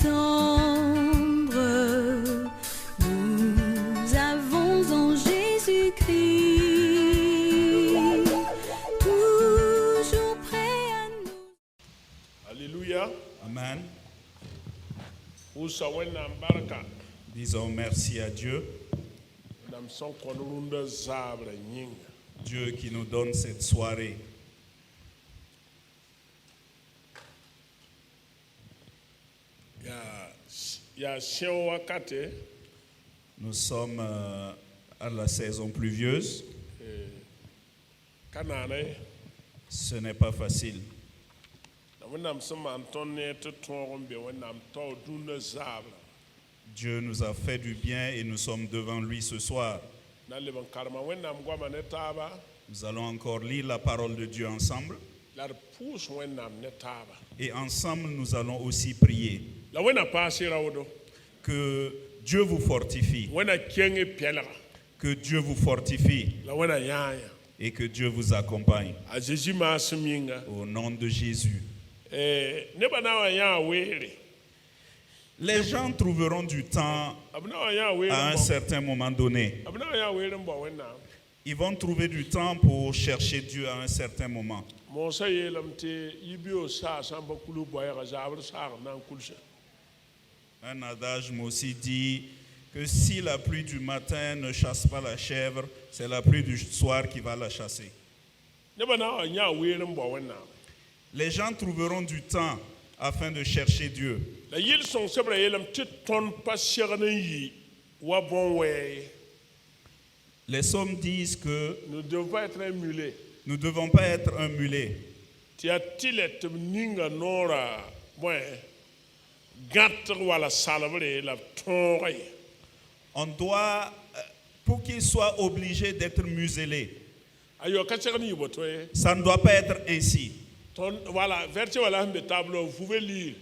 attendre. Nous avons en Jésus-Christ, toujours prêt à nous. Alléluia. Amen. Usa wena baraka. Disons merci à Dieu, Nam son konurunda zabra nyinga. Dieu qui nous donne cette soirée. Ya shen wakate Nous sommes à la saison pluvieuse. kanane. Ce n'est pas facile. Na wena msema antone te tongon be wena mto dunda zabra. Dieu nous a fait du bien et nous sommes devant lui ce soir. Na le ban karma wena mgwama ne taba. Nous allons encore lire la parole de Dieu ensemble. La pousse wena ne taba. Et ensemble, nous allons aussi prier. La wena pasira wodo. Que Dieu vous fortifie. Wena kenge piela. Que Dieu vous fortifie. La wena yaya. Et que Dieu vous accompagne. A Jésus masuminga. Au nom de Jésus. Ne bana wa ya wele. Les gens trouveront du temps à un certain moment donné. Ils vont trouver du temps pour chercher Dieu à un certain moment. Un adage aussi dit que si la pluie du matin ne chasse pas la chèvre, c'est la pluie du soir qui va la chasser. Les gens trouveront du temps afin de chercher Dieu. Les psaumes disent que nous ne devons pas être émulés. Nous ne devons pas être un mulet. On doit, pour qu'il soit obligé d'être muselé, ça ne doit pas être ainsi. Voilà, vous pouvez lire.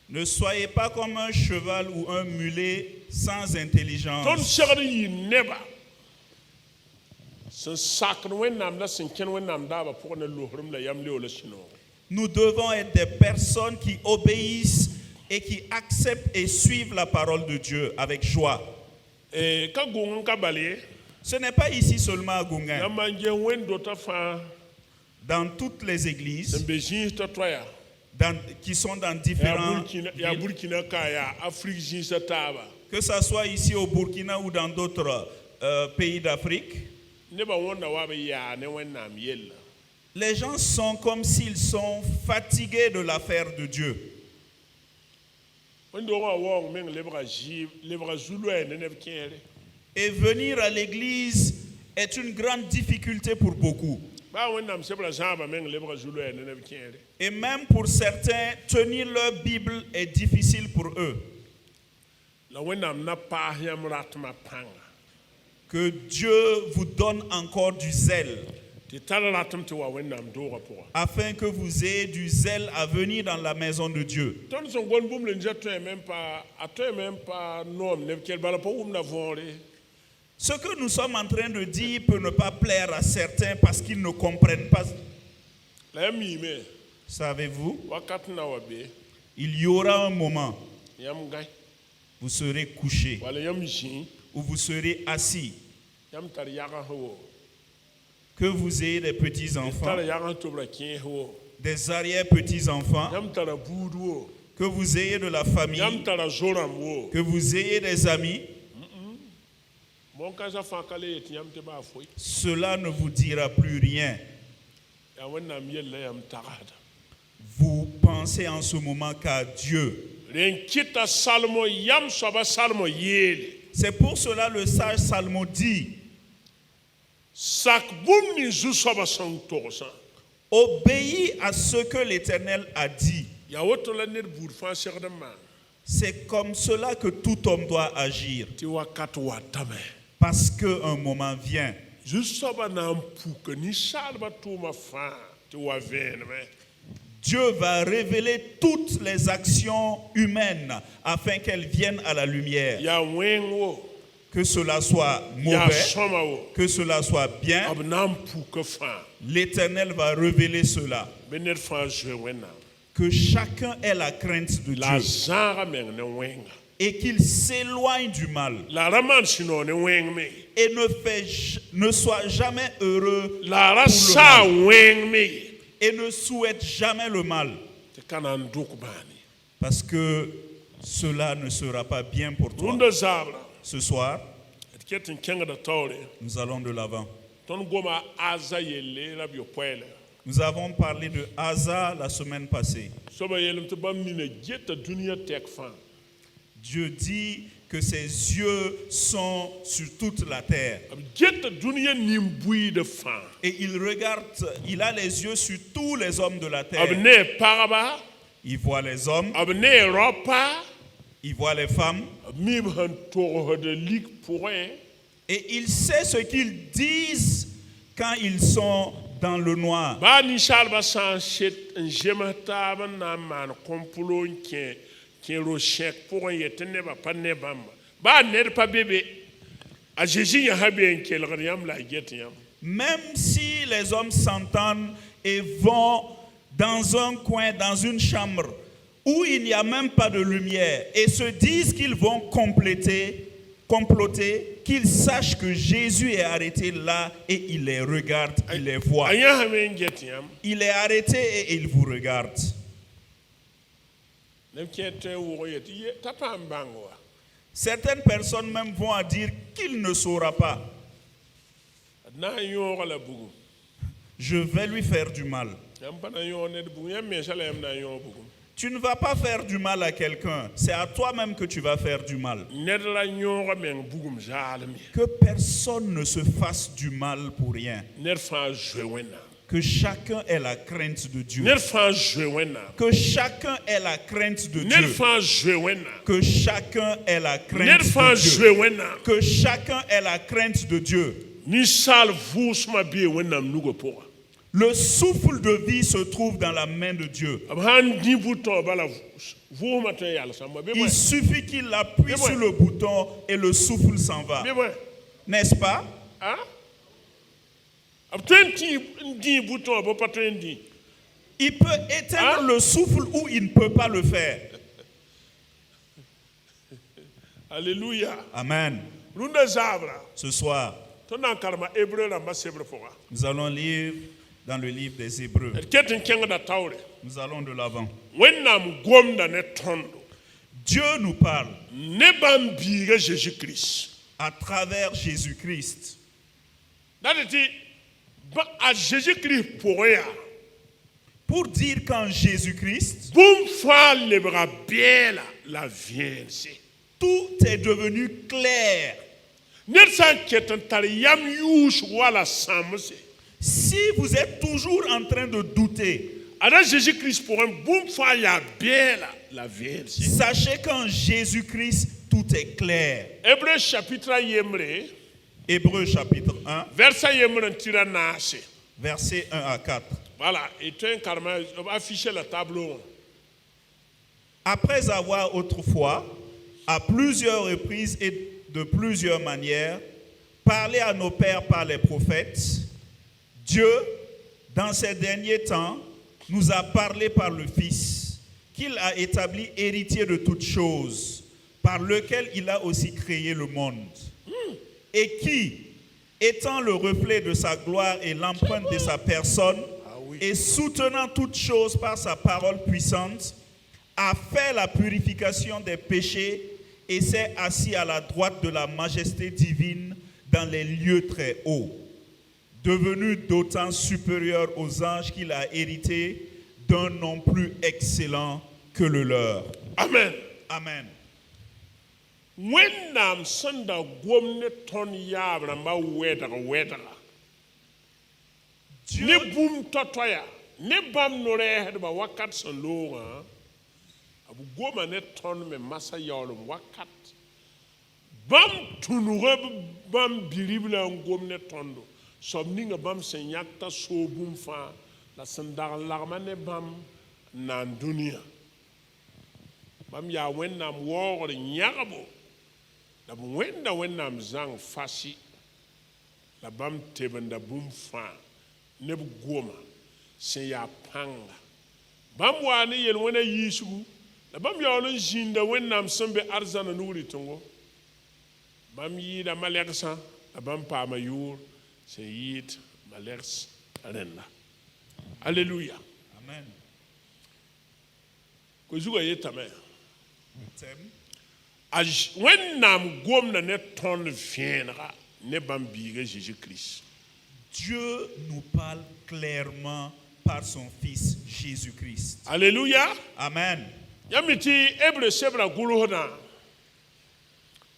Ne soyez pas comme un cheval ou un mulet sans intelligence. Nous devons être des personnes qui obéissent et qui acceptent et suivent la parole de Dieu avec joie. Ce n'est pas ici seulement à Gunga. Dans toutes les églises qui sont dans différents villes, que ce soit ici au Burkina ou dans d'autres pays d'Afrique, les gens sont comme s'ils sont fatigués de l'affaire de Dieu. Et venir à l'église est une grande difficulté pour beaucoup. Et même pour certains, tenir leur Bible est difficile pour eux. Que Dieu vous donne encore du zèle, afin que vous ayez du zèle à venir dans la maison de Dieu. Ce que nous sommes en train de dire peut ne pas plaire à certains parce qu'ils ne comprennent pas. Savez-vous, il y aura un moment où vous serez couché, où vous serez assis, que vous ayez des petits-enfants, des arrière-petits-enfants, que vous ayez de la famille, que vous ayez des amis. Cela ne vous dira plus rien. Vous pensez en ce moment qu'à Dieu. C'est pour cela le sage Salomon dit: obéis à ce que l'Éternel a dit. C'est comme cela que tout homme doit agir. Parce qu'un moment vient. Dieu va révéler toutes les actions humaines afin qu'elles viennent à la lumière. Que cela soit mauvais, que cela soit bien, l'Éternel va révéler cela. que chacun ait la crainte de Dieu et qu'il s'éloigne du mal et ne soit jamais heureux pour le mal et ne souhaite jamais le mal, parce que cela ne sera pas bien pour toi. Ce soir, nous allons de l'avant. Nous avons parlé de Asa la semaine passée. Dieu dit que ses yeux sont sur toute la terre. Et il regarde, il a les yeux sur tous les hommes de la terre. Il voit les hommes. Il voit les femmes. Et il sait ce qu'ils disent quand ils sont dans le noir. Même si les hommes s'entendent et vont dans un coin, dans une chambre où il n'y a même pas de lumière et se disent qu'ils vont comploter, qu'ils sachent que Jésus est arrêté là et il les regarde, il les voit. Il est arrêté et il vous regarde. Certaines personnes même vont à dire qu'il ne saura pas. Je vais lui faire du mal. Tu ne vas pas faire du mal à quelqu'un, c'est à toi-même que tu vas faire du mal. Que personne ne se fasse du mal pour rien. Que chacun ait la crainte de Dieu. Que chacun ait la crainte de Dieu. Que chacun ait la crainte de Dieu. Que chacun ait la crainte de Dieu. Le souffle de vie se trouve dans la main de Dieu. Il suffit qu'il appuie sur le bouton et le souffle s'en va. N'est-ce pas? Il peut éteindre le souffle ou il ne peut pas le faire. Alléluia. Amen. Ce soir, nous allons lire dans le livre des Hébreux. Nous allons de l'avant. Dieu nous parle à travers Jésus-Christ. Pour dire qu'en Jésus-Christ, tout est devenu clair. Si vous êtes toujours en train de douter, sachez qu'en Jésus-Christ, tout est clair. Hébreux chapitre 1, versets 1 à 4. Voilà, et tu as affiché le tableau. Après avoir autrefois, à plusieurs reprises et de plusieurs manières, parlé à nos pères par les prophètes, Dieu, dans ces derniers temps, nous a parlé par le Fils, qu'il a établi héritier de toutes choses, par lequel il a aussi créé le monde. Et qui, étant le reflet de sa gloire et l'empreinte de sa personne, et soutenant toutes choses par sa parole puissante, a fait la purification des péchés et s'est assis à la droite de la majesté divine dans les lieux très hauts, devenu d'autant supérieur aux anges qu'il a hérité d'un nom plus excellent que le leur. Amen. Amen. Wennam sanda gomne ton yabra ma wedara ne bum totoya ne bam nore hedba wakat son loga abu goma ne ton me masa yawlum wakat bam tunure bam biribla gomne tondo somninga bam senyakta so bum fa la sandar larmane bam nan dunia bam ya wennam wor nyagabo da wennam zang fashi la bam tebenda bum fa ne goma se ya panga Bamwa ni yel wena yishu. La bam yawlun jinda wennam sembe arzana nuri tongo. Bam yi da maleksa, la bam pa mayur, se yit maleks renna. Alléluia. Amen. Ko zuga yetame. Wennam gomna ne ton viendra ne bam biga Jésus-Christ. Dieu nous parle clairement par son Fils Jésus-Christ. Alléluia. Amen. Yamiti Hébreu sebra guluhona.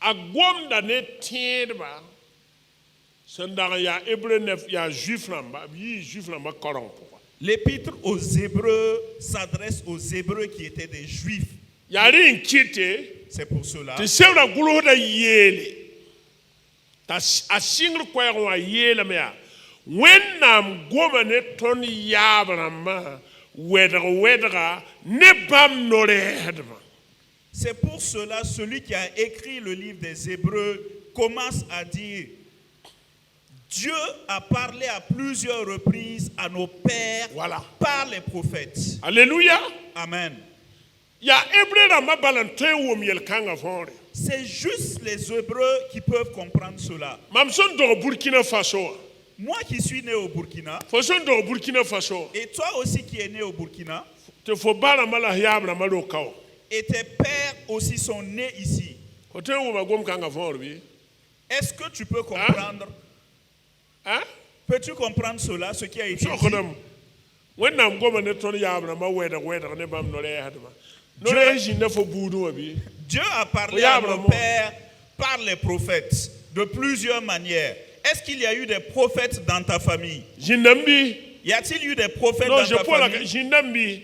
Agom da ne tiendba. Sandara ya Hébreu nef ya juif lamba, yi juif lamba koron. L'épître aux Hébreux s'adresse aux Hébreux qui étaient des Juifs. Yari nkite. C'est pour cela. Te sebra guluhona yele. Ta asingr kwa wa yele mea. Wennam goma ne ton yabrama wedra ne bam noredma. C'est pour cela celui qui a écrit le livre des Hébreux commence à dire Dieu a parlé à plusieurs reprises à nos pères par les prophètes. Alléluia. Amen. C'est juste les Hébreux qui peuvent comprendre cela. Moi qui suis né au Burkina, et toi aussi qui es né au Burkina, et tes pères aussi sont nés ici. Est-ce que tu peux comprendre? Peux-tu comprendre cela, ce qui a été dit? Dieu a parlé à nos pères par les prophètes de plusieurs manières. Est-ce qu'il y a eu des prophètes dans ta famille? Y a-t-il eu des prophètes dans ta famille?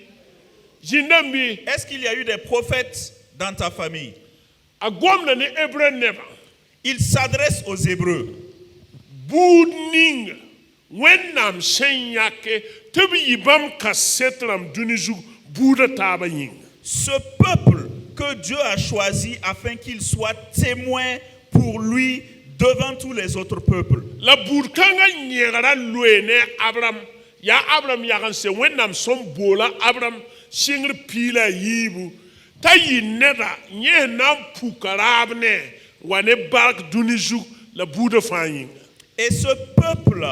Est-ce qu'il y a eu des prophètes dans ta famille? Il s'adresse aux Hébreux. Ce peuple que Dieu a choisi afin qu'il soit témoin pour lui devant tous les autres peuples. La burkanga nyegara luene Abraham ya Abraham ya se wennam som bola Abraham singr pila yibu tayi neda nye nam pukarabne wane bark dunizu la boude fanyin. Et ce peuple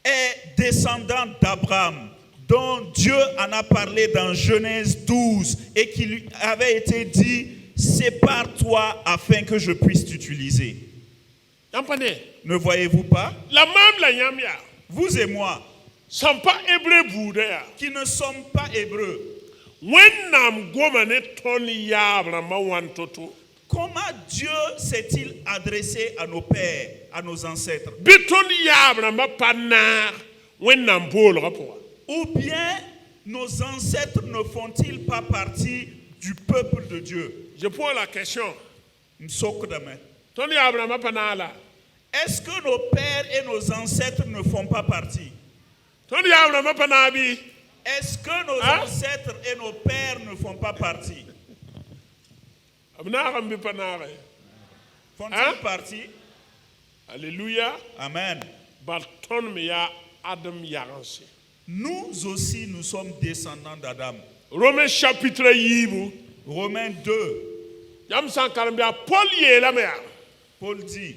est descendant d'Abraham, dont Dieu en a parlé dans Genèse 12 et qui lui avait été dit sépare-toi afin que je puisse t'utiliser. Ne voyez-vous pas? Vous et moi qui ne sommes pas hébreux, comment Dieu s'est-il adressé à nos pères, à nos ancêtres? Ou bien nos ancêtres ne font-ils pas partie du peuple de Dieu? Je pose la question. Est-ce que nos pères et nos ancêtres ne font pas partie? Est-ce que nos ancêtres et nos pères ne font pas partie? Font-ils partie? Alléluia. Amen. Nous aussi, nous sommes descendants d'Adam. Romains chapitre 2. Romains 2. Paul dit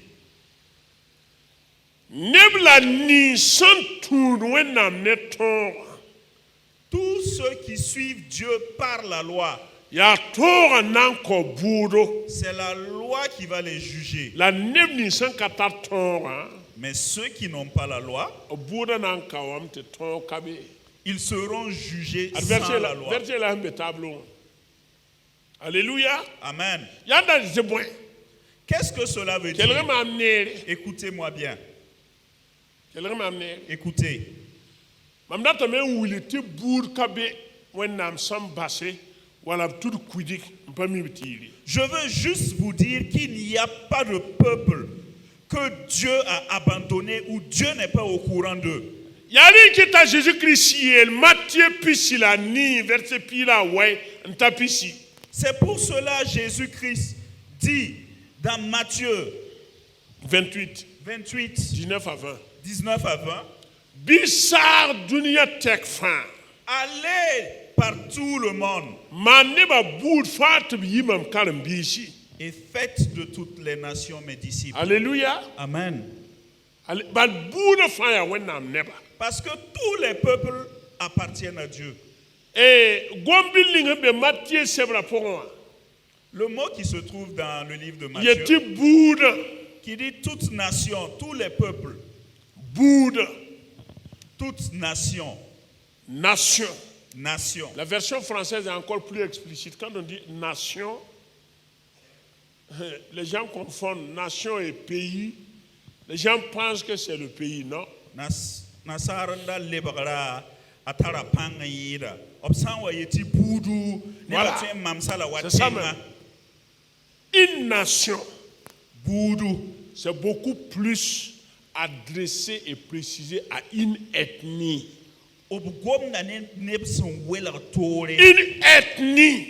tous ceux qui suivent Dieu par la loi, c'est la loi qui va les juger. Mais ceux qui n'ont pas la loi, ils seront jugés sans la loi. Alléluia. Amen. Qu'est-ce que cela veut dire? Écoutez-moi bien. Écoutez. Je veux juste vous dire qu'il n'y a pas de peuple que Dieu a abandonné ou Dieu n'est pas au courant d'eux. C'est pour cela Jésus-Christ dit dans Matthieu 28, 19 à 20, Bissar dunia tek fin. allez par tout le monde et faites de toutes les nations mes disciples. Alléluia. Amen. Parce que tous les peuples appartiennent à Dieu. Le mot qui se trouve dans le livre de Matthieu, qui dit toute nation, tous les peuples. Toute nation. Nation. Nation. La version française est encore plus explicite. Quand on dit nation, les gens confondent nation et pays. Les gens pensent que c'est le pays, non? Nasaranda lebara atara pangayira. Obsanwa yeti budu. Voilà. C'est ça même. Une nation. Budu. C'est beaucoup plus adressé et précisé à une ethnie. Une ethnie.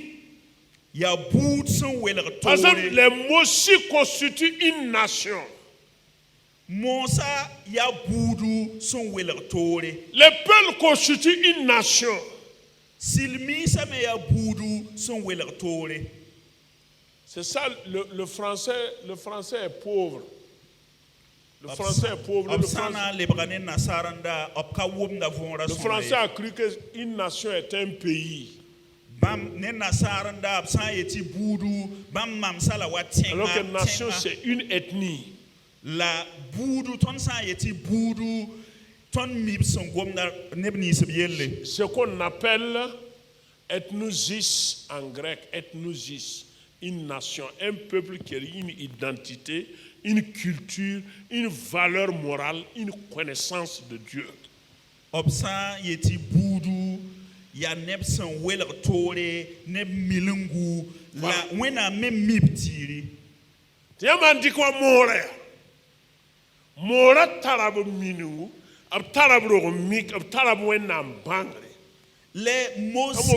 Par exemple, les Mossi constituent une nation. Les peuples constituent une nation. C'est ça, le français est pauvre. Le français est pauvre. Le français a cru qu'une nation est un pays. Alors que nation, c'est une ethnie. Ce qu'on appelle ethnosis en grec, ethnosis, une nation, un peuple qui a une identité, une culture, une valeur morale, une connaissance de Dieu. Obsan yeti budu ya nepsan weler tore neb milungu la wena mem miptiri. Tiaman di kwa more. More tarabu minungu, ab tarabu romik, ab tarabu wena bangre. Les Mossi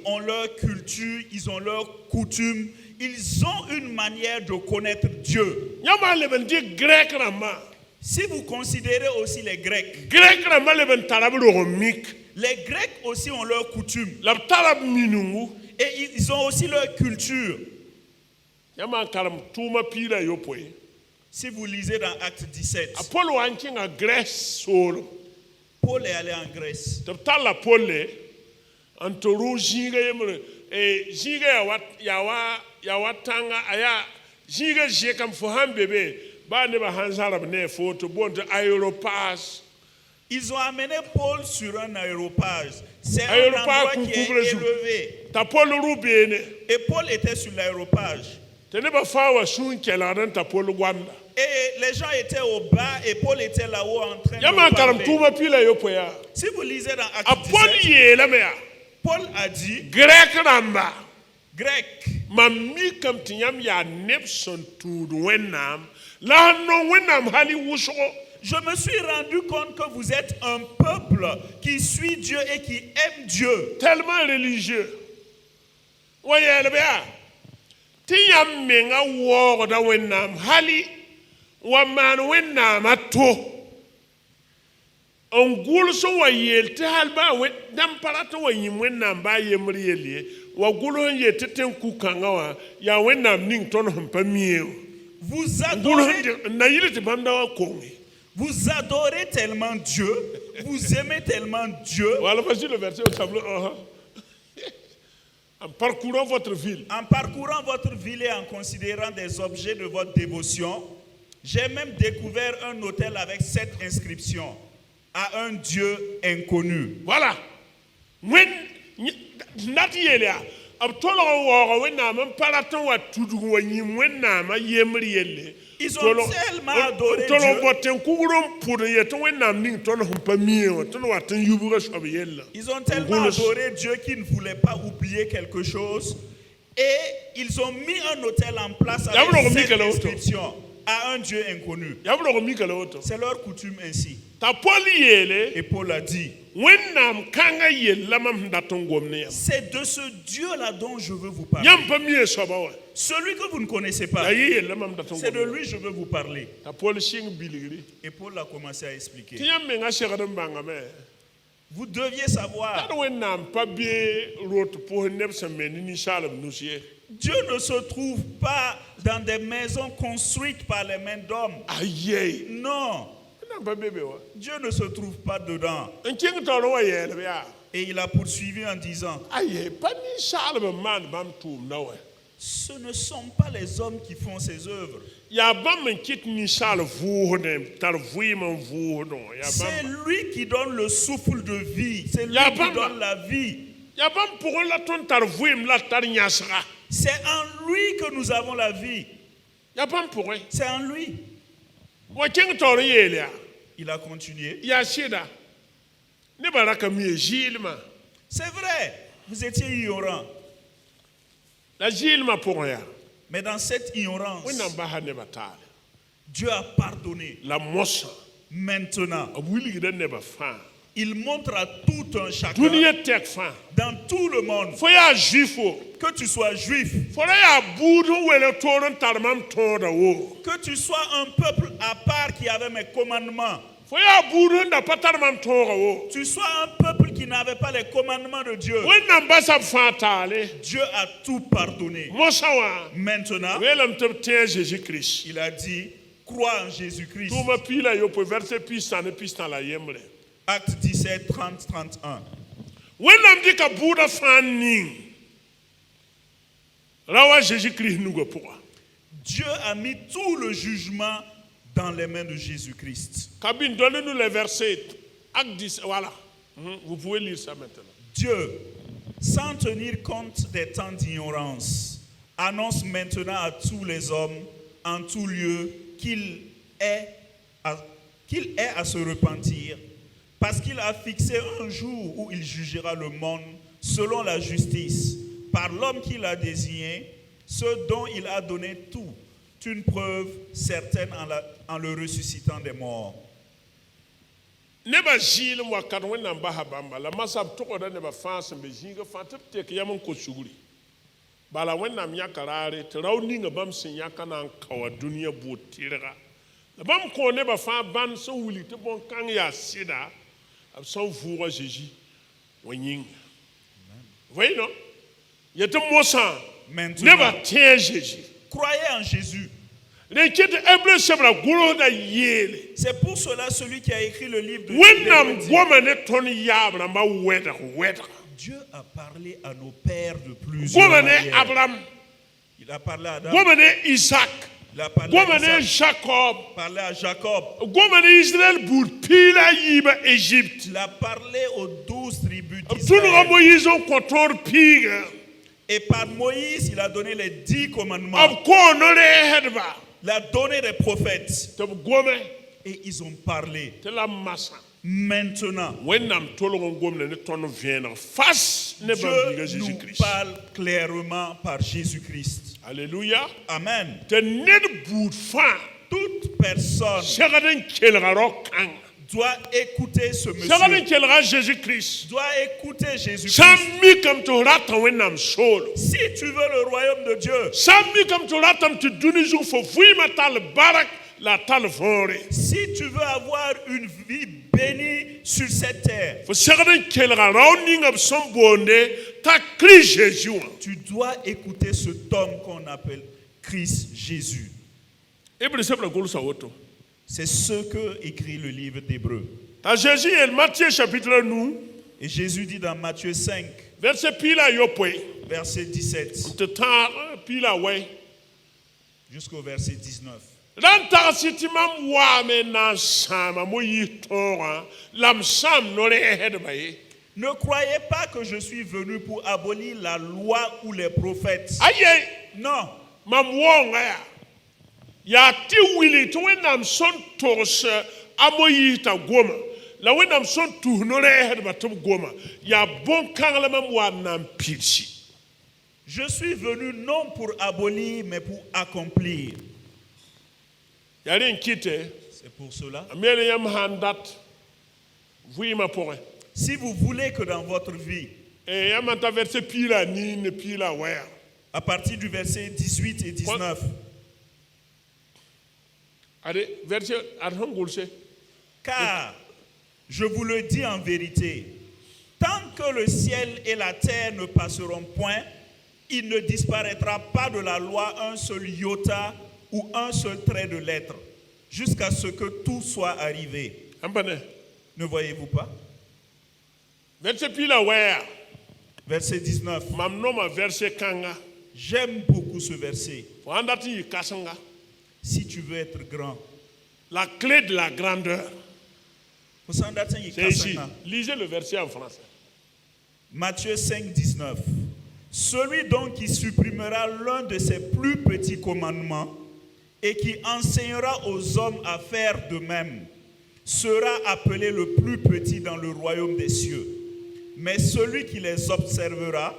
ont leur culture, ils ont leurs coutumes, ils ont une manière de connaître Dieu. Si vous considérez aussi les Grecs, les Grecs aussi ont leurs coutumes et ils ont aussi leur culture. Si vous lisez dans Acte 17, Paul est allé en Grèce. Antoru jinga yemre jinga ya watanga aya jinga je kam fo hambebe ba ne ba hanzara ne photo bonte aéropage. Ils ont amené Paul sur un aéropage. C'est un endroit qui est élevé. Ta Paul rubene et Paul était sur l'aéropage. Tene ba fawa sun kela dan ta Paul gwanda. Et les gens étaient au bas et Paul était là-haut en train de parler. Si vous lisez dans Acte 17, Paul a dit grec ramba grec mammi kam tinyam ya nepson tud wenam la no wenam hali wuso. Je me suis rendu compte que vous êtes un peuple qui suit Dieu et qui aime Dieu. Tellement religieux. Voyez le bien. Tinyam menga wo da wenam hali wa man wenam ato. On goul so wa yel te halba we dam parato wa yimwen nam ba yemrieli wa goulon ye teten ku kanga wa ya wenam ning ton hampa mieux. Vous adorez tellement Dieu, vous aimez tellement Dieu. Voilà, voici le verset au tableau. En parcourant votre ville. En parcourant votre ville et en considérant des objets de votre dévotion, j'ai même découvert un autel avec cette inscription: à un Dieu inconnu. Voilà. Ils ont tellement adoré Dieu. Ils ont tellement adoré Dieu qu'ils ne voulaient pas oublier quelque chose. Et ils ont mis un autel en place avec cette inscription: à un Dieu inconnu. C'est leur coutume ainsi. Et Paul a dit: c'est de ce Dieu-là dont je veux vous parler. Celui que vous ne connaissez pas, c'est de lui que je veux vous parler. Et Paul a commencé à expliquer. Vous deviez savoir. Dieu ne se trouve pas dans des maisons construites par les mains d'hommes. Non. Dieu ne se trouve pas dedans. Et il a poursuivi en disant, ce ne sont pas les hommes qui font ces œuvres. C'est lui qui donne le souffle de vie. C'est lui qui donne la vie. C'est en lui que nous avons la vie. C'est en lui. Il a continué. C'est vrai, vous étiez ignorant. Mais dans cette ignorance, Dieu a pardonné. Maintenant, il montre à tout un chacun, dans tout le monde, que tu sois juif, que tu sois un peuple à part qui avait mes commandements, tu sois un peuple qui n'avait pas les commandements de Dieu. Dieu a tout pardonné. Maintenant, il a dit, crois en Jésus-Christ. Acte 17, 30, 31. Dieu a mis tout le jugement dans les mains de Jésus-Christ. Donnez-nous les versets. Acte 10, voilà. Vous pouvez lire ça maintenant. Dieu, sans tenir compte des temps d'ignorance, annonce maintenant à tous les hommes, en tout lieu, qu'il est à se repentir, parce qu'il a fixé un jour où il jugera le monde selon la justice, par l'homme qu'il a désigné, ce dont il a donné toute une preuve certaine en le ressuscitant des morts. Maintenant, croyez en Jésus. C'est pour cela celui qui a écrit le livre de Dieu a parlé à nos pères de plusieurs manières. Il a parlé à Adam. Isaac. Il a parlé à Jacob. Parlé à Jacob. Il a parlé aux 12 tribus d'Israël. Et par Moïse, il a donné les 10 commandements. Il a donné les prophètes. Et ils ont parlé. Maintenant, Dieu nous parle clairement par Jésus-Christ. Alléluia. Amen. Toute personne doit écouter ce monsieur. Doit écouter Jésus-Christ. Si tu veux le royaume de Dieu, si tu veux avoir une vie bénie sur cette terre, tu dois écouter cet homme qu'on appelle Christ Jésus. C'est ce que écrit le livre d'Hébreux. Et Jésus dit dans Matthieu 5, verset 17 jusqu'au verset 19. Ne croyez pas que je suis venu pour abolir la loi ou les prophètes. Non. Je suis venu non pour abolir, mais pour accomplir. C'est pour cela. Si vous voulez que dans votre vie, à partir du verset 18 et 19, car je vous le dis en vérité, Tant que le ciel et la terre ne passeront point, il ne disparaîtra pas de la loi un seul iota ou un seul trait de lettre, jusqu'à ce que tout soit arrivé. Ne voyez-vous pas? Verset 19. J'aime beaucoup ce verset. Si tu veux être grand. La clé de la grandeur. C'est ici. Lisez le verset en français. Matthieu 5, 19. Celui donc qui supprimera l'un de ses plus petits commandements et qui enseignera aux hommes à faire de même sera appelé le plus petit dans le royaume des cieux. Mais celui qui les observera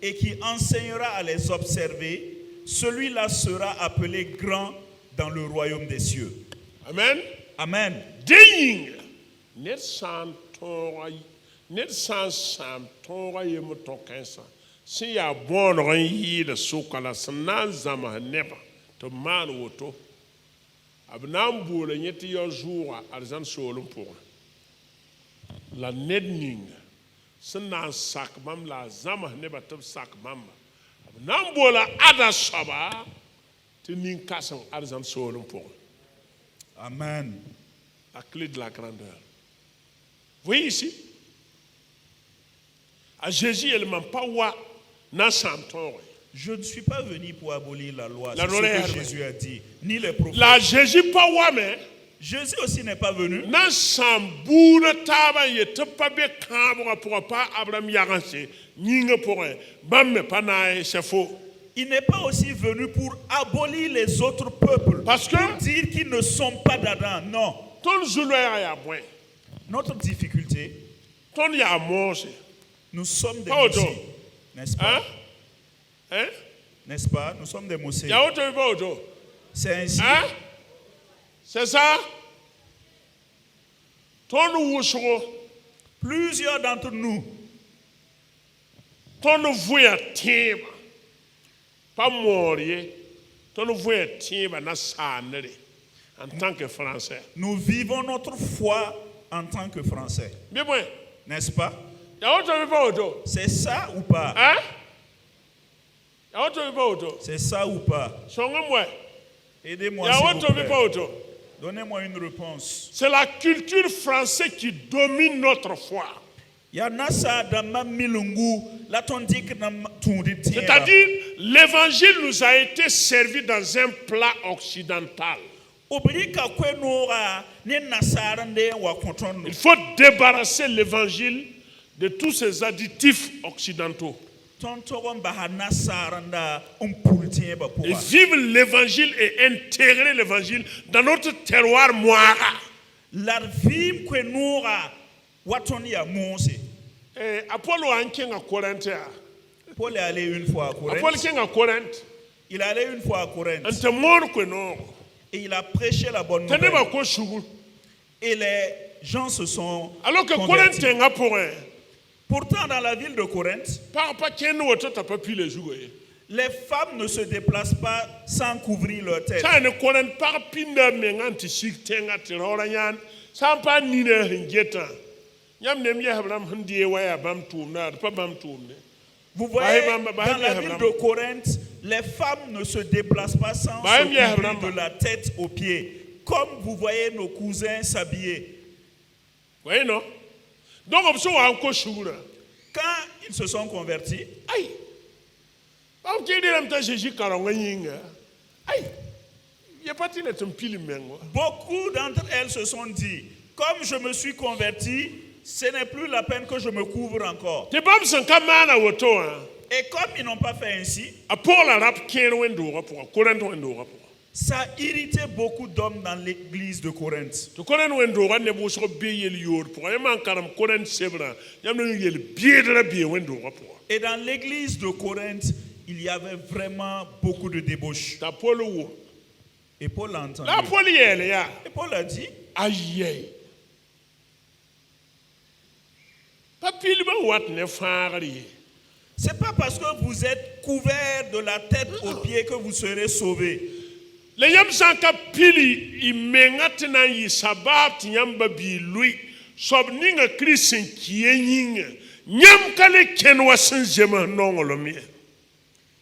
et qui enseignera à les observer, celui-là sera appelé grand dans le royaume des cieux. Amen. Amen. Net san sam tonga yemo tokensa. Si ya bon yi de sokala sanan zama neba to man woto. Abnam boule nyeti yo jour arzan solum pour. La nedning sanan sak mam la zama neba to sak mamba. Abnam bola ada saba tinin kasan arzan solum pour. Amen. La clé de la grandeur. Vous voyez ici? À Jésus, elle m'a pas wa na santon. Je ne suis pas venu pour abolir la loi. C'est ce que Jésus a dit. Ni les prophètes. La Jésus pas wa mais Jésus aussi n'est pas venu. Na sambouna taba yete pas be kambo pour pas Abraham yaranse. Ninga pour bamme pas na c'est faux. Il n'est pas aussi venu pour abolir les autres peuples. Parce que pour dire qu'ils ne sont pas d'Adam. Non. Ton zouloya ya point. Notre difficulté, nous sommes des Mossi, n'est-ce pas? Hein? N'est-ce pas? Nous sommes des Mossi. C'est ainsi. Hein? C'est ça? Plusieurs d'entre nous, pas mourir, en tant que Français. Nous vivons notre foi en tant que Français. N'est-ce pas? C'est ça ou pas? Hein? C'est ça ou pas? Aidez-moi s'il vous plaît. Donnez-moi une réponse. C'est la culture française qui domine notre foi. C'est-à-dire, l'évangile nous a été servi dans un plat occidental. Il faut débarrasser l'évangile de tous ces additifs occidentaux. Et vivre l'évangile et intégrer l'évangile dans notre terroir moara. Apollo a Corinthe. Paul est allé une fois à Corinthe. Il est allé une fois à Corinthe. Et il a prêché la bonne nouvelle. Et les gens se sont convertis. Pourtant, dans la ville de Corinthe, les femmes ne se déplacent pas sans couvrir leur tête. Vous voyez, dans la ville de Corinthe, les femmes ne se déplacent pas sans se couvrir de la tête aux pieds. Comme vous voyez nos cousins s'habiller. Oui, non? Donc, quand ils se sont convertis, beaucoup d'entre elles se sont dit, comme je me suis converti, ce n'est plus la peine que je me couvre encore. Et comme ils n'ont pas fait ainsi, ça a irrité beaucoup d'hommes dans l'église de Corinthe. Et dans l'église de Corinthe, il y avait vraiment beaucoup de débauches. Et Paul a entendu. Et Paul a dit, aïe. C'est pas parce que vous êtes couvert de la tête aux pieds que vous serez sauvés. Le yamsanka pili imengatina yi sabat yamba bi lui sobninga Christian kiyenyinga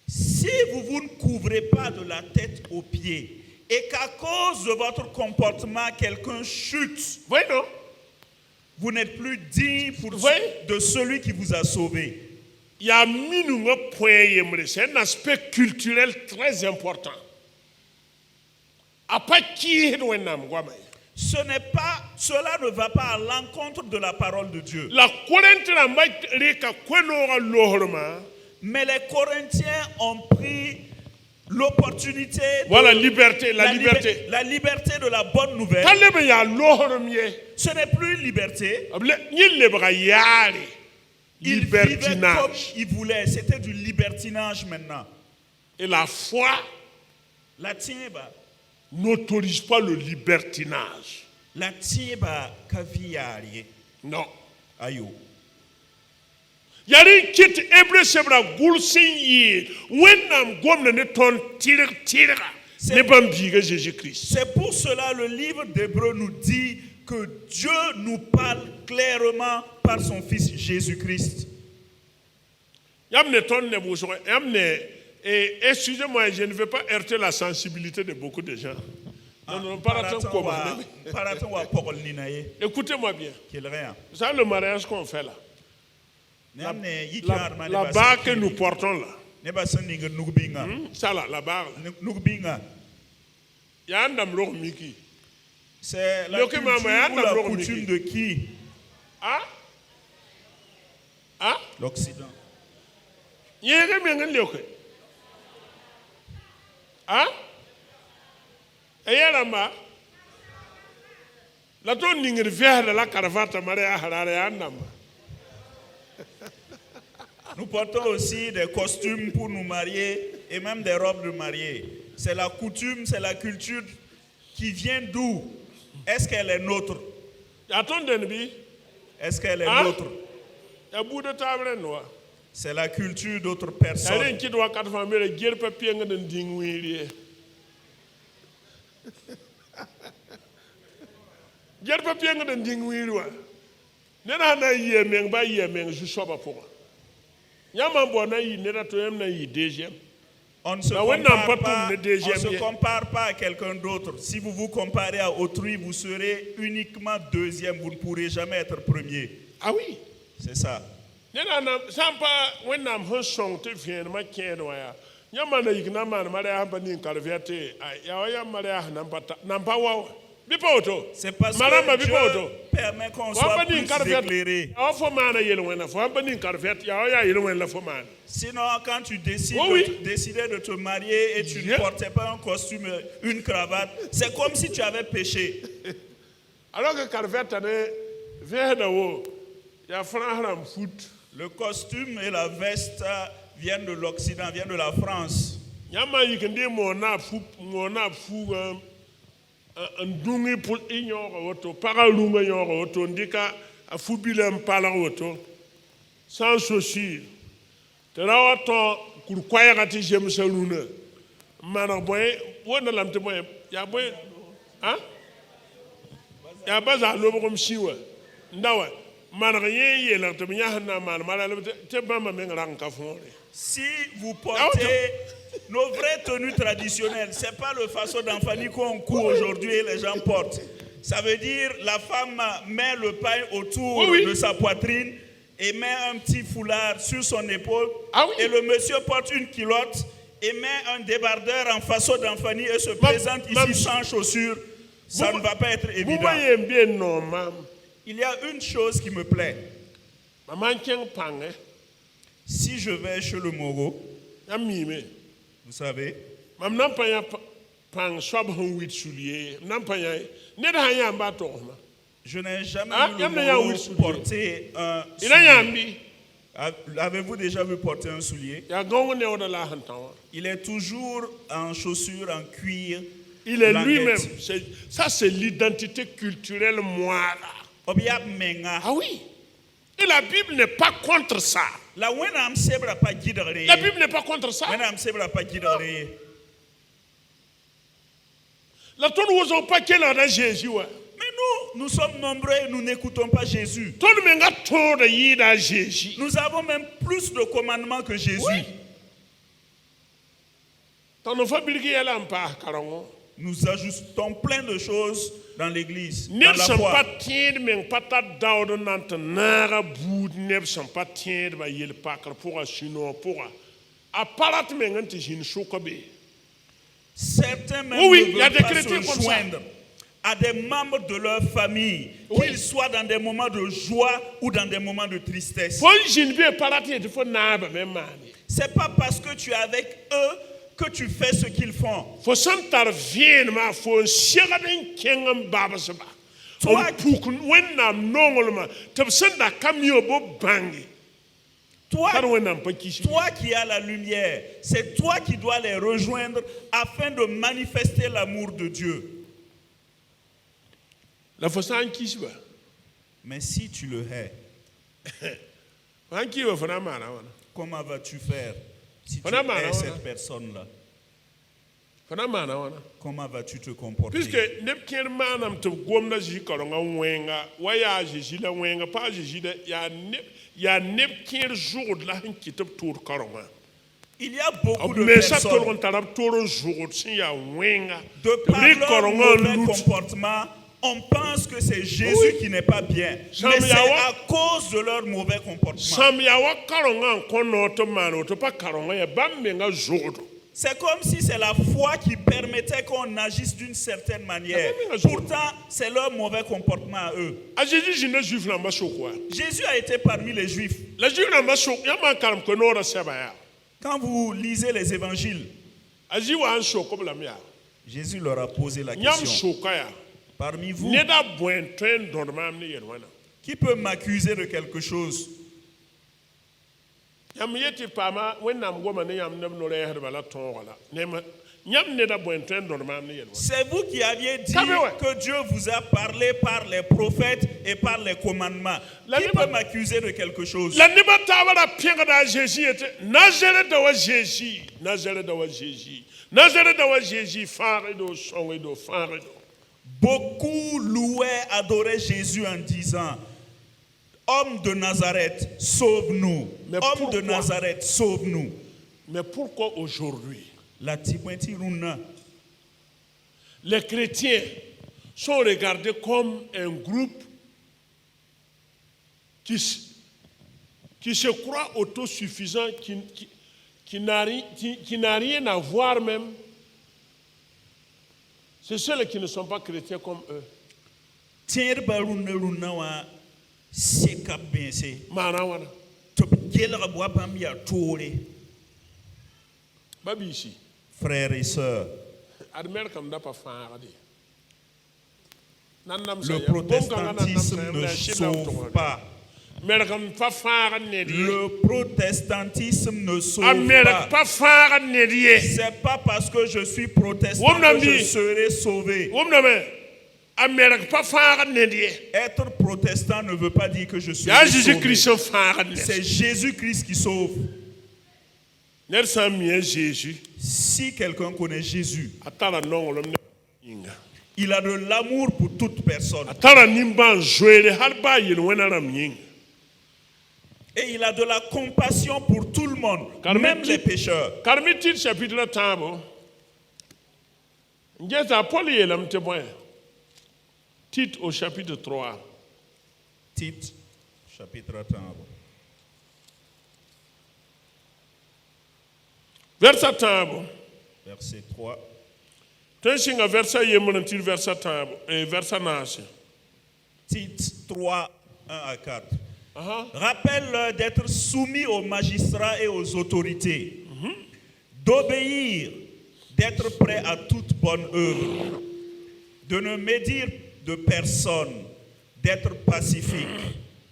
Si vous ne couvrez pas de la tête aux pieds et qu'à cause de votre comportement, quelqu'un chute, vous n'êtes plus digne de celui qui vous a sauvé. C'est un aspect culturel très important. Cela ne va pas à l'encontre de la parole de Dieu. Mais les Corinthiens ont pris l'opportunité, la liberté de la bonne nouvelle. Ce n'est plus une liberté. Ils vivaient comme ils voulaient. C'était du libertinage maintenant. Et la foi n'autorise pas le libertinage. Non. Ayo. Yari kit Hébreu sebra gulsin yi wennam gomna ne ton tira ne bambiga Jésus-Christ. C'est pour cela le livre d'Hébreu nous dit que Dieu nous parle clairement par son fils Jésus-Christ. Yamne ton ne bouso yamne excusez-moi, je ne veux pas heurter la sensibilité de beaucoup de gens. Écoutez-moi bien. C'est le mariage qu'on fait là. La barre que nous portons là. Ça là, la barre là. C'est la coutume de qui? L'Occident. La tonne n'est pas la caravate Maria Harare. Nous portons aussi des costumes pour nous marier et même des robes de mariée. C'est la coutume, c'est la culture qui vient d'où? Est-ce qu'elle est nôtre? Est-ce qu'elle est nôtre? C'est la culture d'autres personnes. On ne se compare pas à quelqu'un d'autre. Si vous vous comparez à autrui, vous serez uniquement deuxième. Vous ne pourrez jamais être premier. Ah oui, c'est ça. C'est parce que Dieu permet qu'on soit plus éclairé. Sinon, quand tu décidais de te marier et tu ne portais pas un costume, une cravate, c'est comme si tu avais péché. Alors que le costume et la veste viennent de l'Occident, viennent de la France. Ndungi pour ignore auto paralunga yoro auto ndika afubile mpala auto sans chaussure terawato kurkwaya gati jemsa luna mana boy wona lamte boy ya boy ya baza lobo comme siwa ndawa mana yeye la to nya na mana mala te bamba mengrang ka fore. Si vous portez nos vraies tenues traditionnelles, ce n'est pas le façon d'enfani qu'on court aujourd'hui et les gens portent. Ça veut dire la femme met le pain autour de sa poitrine et met un petit foulard sur son épaule. Et le monsieur porte une culotte et met un débardeur en façon d'enfani et se présente ici sans chaussures. Ça ne va pas être évident. Il y a une chose qui me plaît. Si je vais chez le Moro, vous savez, je n'ai jamais vu le Moro porter un soulier. Avez-vous déjà vu porter un soulier? Il est toujours en chaussures, en cuir. Il est lui-même. Ça, c'est l'identité culturelle moire. Ah oui. Et la Bible n'est pas contre ça. La Bible n'est pas contre ça. La tourne vous en pas quelle heure Jésus. Mais nous, nous sommes nombreux et nous n'écoutons pas Jésus. Nous avons même plus de commandements que Jésus. Oui. Nous ajoutons plein de choses dans l'église, dans la foi. Certains même ne veulent pas se joindre à des membres de leur famille, qu'ils soient dans des moments de joie ou dans des moments de tristesse. C'est pas parce que tu es avec eux que tu fais ce qu'ils font. Toi qui as la lumière, c'est toi qui dois les rejoindre afin de manifester l'amour de Dieu. Mais si tu le hais, comment vas-tu faire si tu hais cette personne-là? Comment vas-tu te comporter? Il y a beaucoup de personnes, de par leur mauvais comportement, on pense que c'est Jésus qui n'est pas bien. Mais c'est à cause de leur mauvais comportement. C'est comme si c'est la foi qui permettait qu'on agisse d'une certaine manière. Pourtant, c'est leur mauvais comportement à eux. Jésus a été parmi les Juifs. Quand vous lisez les évangiles, Jésus leur a posé la question. Parmi vous, qui peut m'accuser de quelque chose? C'est vous qui aviez dit que Dieu vous a parlé par les prophètes et par les commandements. Qui peut m'accuser de quelque chose? Beaucoup louaient, adoraient Jésus en disant: Homme de Nazareth, sauve-nous. Homme de Nazareth, sauve-nous. Mais pourquoi aujourd'hui les chrétiens sont regardés comme un groupe qui se croit autosuffisant, qui n'a rien à voir même? C'est ceux qui ne sont pas chrétiens comme eux. Frères et sœurs, le protestantisme ne sauve pas. Le protestantisme ne sauve pas. C'est pas parce que je suis protestant que je serai sauvé. Être protestant ne veut pas dire que je suis sauvé. C'est Jésus-Christ qui sauve. Si quelqu'un connaît Jésus, il a de l'amour pour toute personne. Et il a de la compassion pour tout le monde, même les pécheurs. Tite au chapitre 3. Tite, chapitre 3. Verset 3. Verset 3. Tite 3, 1 à 4. Rappelle-leur d'être soumis aux magistrats et aux autorités, d'obéir, d'être prêt à toute bonne œuvre, de ne médire de personne, d'être pacifique,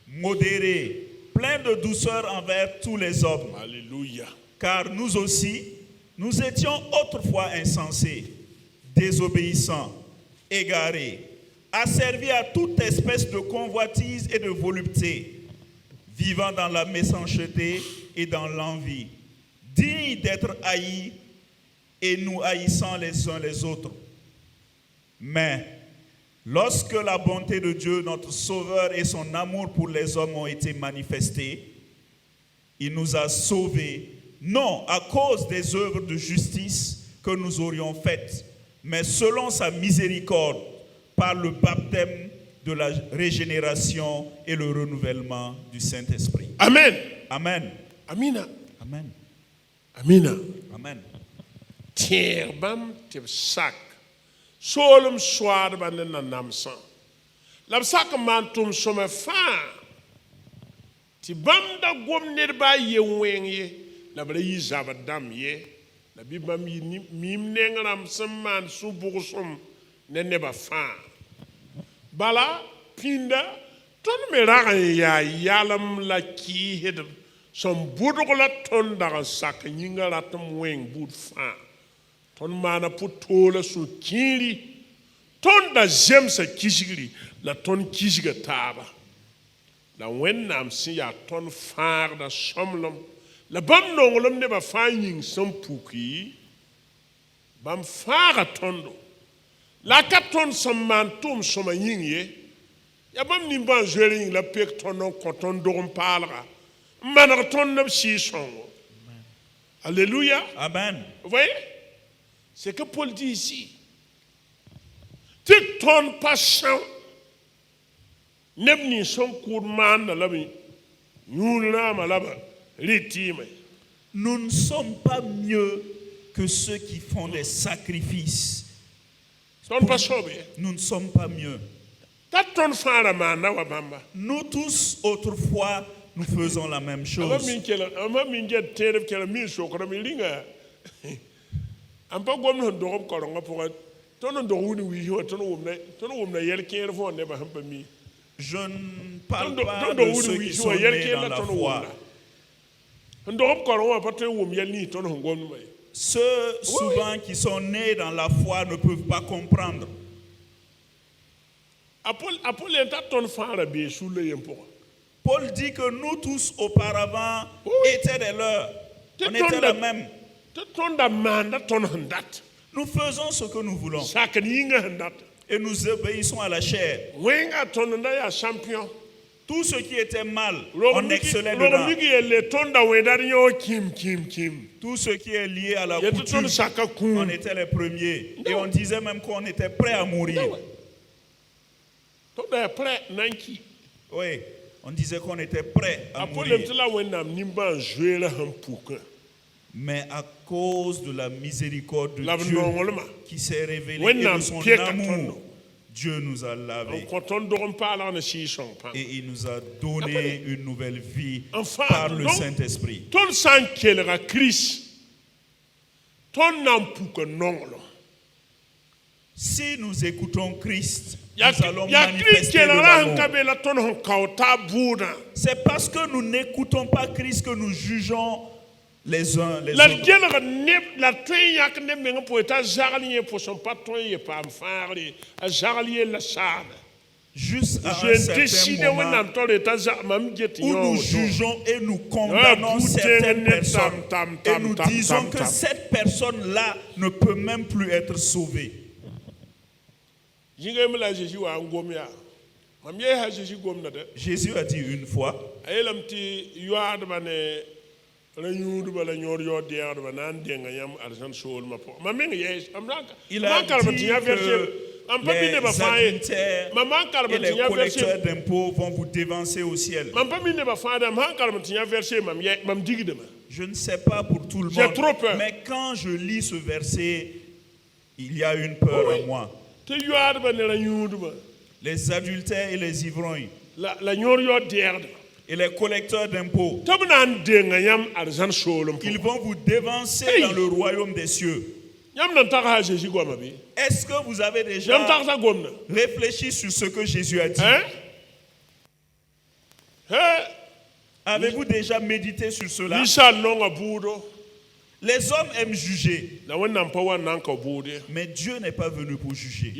modéré, plein de douceur envers tous les hommes. Alléluia. Car nous aussi, nous étions autrefois insensés, désobéissants, égarés, asservis à toute espèce de convoitise et de volupté, vivant dans la méchanceté et dans l'envie, dignes d'être haïs et nous haïssant les uns les autres. Mais Lorsque la bonté de Dieu, notre Sauveur, et son amour pour les hommes ont été manifestés, il nous a sauvés, non à cause des œuvres de justice que nous aurions faites, mais selon sa miséricorde, par le baptême de la régénération et le renouvellement du Saint-Esprit. Amen. Amen. Amina. Amen. Amina. Amen. Tier bam te sak. Solum swar ban na namsan. Lab sak man tum some fa. Ti bam da gom nirba ye wen ye. La bra yi zabadam ye. La bi bam yi mim nengram man su bugusum ne neba fa. Bala pinda ton me ragan ya yalam la ki hed som budugla ton da sak nyinga latum wen bud fa. Ton mana putola su kiri ton da jemsa kishigri la ton kishiga taba la wennam si ya ton far da somlom la bam nongolom ne ba fanyin som puki bam fara tondo la ka ton som man tum soma yinye ya bam ni ban jering la pek ton non konton dorum palra manar ton na si songo. Alléluia. Amen. Vous voyez? C'est que Paul dit ici. Tu ton passion. Nebni son courman de l'ami. Nous ne sommes pas mieux que ceux qui font des sacrifices. Nous ne sommes pas mieux. Nous tous, autrefois, nous faisons la même chose. Ampa gomna ndogom koronga pour tono ndoguni wi ho tono wumna yel kere fo ne ba hampa mi. Je ne parle pas de ceux qui sont nés dans la foi. Ndogom koronga pa te wum yel ni tono ngom mai. Ceux souvent qui sont nés dans la foi ne peuvent pas comprendre. Apol est ton fara be sous le yempo. Paul dit que nous tous auparavant étaient des leurs. On était les mêmes. Nous faisons ce que nous voulons. Et nous obéissons à la chair. Tout ce qui était mal, on excellait dedans. Tout ce qui est lié à la coutume, on était les premiers. Et on disait même qu'on était prêt à mourir. Oui, on disait qu'on était prêt à mourir. Mais à cause de la miséricorde de Dieu qui s'est révélée et de son amour, Dieu nous a lavés. Et il nous a donné une nouvelle vie par le Saint-Esprit. Si nous écoutons Christ, nous allons manifester de l'amour. C'est parce que nous n'écoutons pas Christ que nous jugeons les uns les autres. Juste à un certain moment où nous jugeons et nous condamnons certaines personnes et nous disons que cette personne-là ne peut même plus être sauvée. Jésus a dit une fois, il a dit que les adultères et les collecteurs d'impôts vont vous dévancer au ciel. Je ne sais pas pour tout le monde, mais quand je lis ce verset, il y a une peur en moi. Les adultères et les ivrognes et les collecteurs d'impôts, ils vont vous dévancer dans le royaume des cieux. Est-ce que vous avez déjà réfléchi sur ce que Jésus a dit? Avez-vous déjà médité sur cela? Les hommes aiment juger, mais Dieu n'est pas venu pour juger.